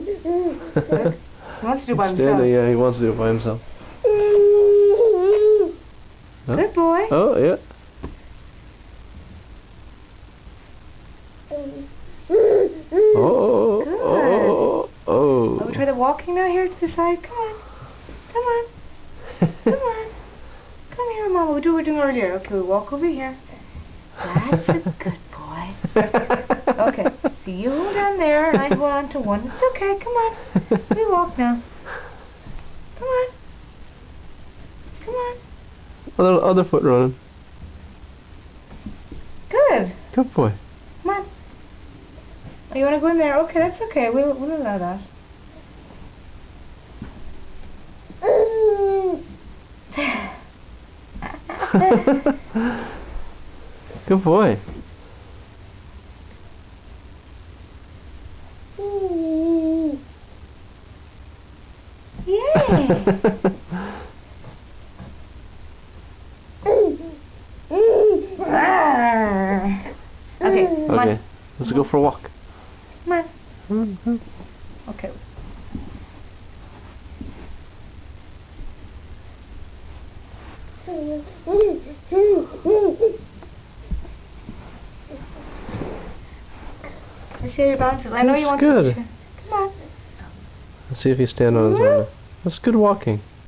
Look, he wants to do it by himself. Standing, yeah, he wants to do it by himself. Good boy. Oh, yeah. Oh, Good. oh. Will we try the walking now here to the side? Come on. Come on. Come on. Come here, Mama. We'll do what we were doing earlier. Okay, we'll walk over here. That's a good boy. Okay, so you hold on there and I hold on to one. It's okay, come on. We walk now. Come on. Come on. Other foot running. Good. Good boy. Come on. Oh, you want to go in there? Okay, that's okay. We'll allow that. Good boy. Yay! Okay, come on. Okay, let's go for a walk. Come on. Okay. I see your bounces. I know you want good. to. Come on. Let's see if he's standing on his own. That's good walking.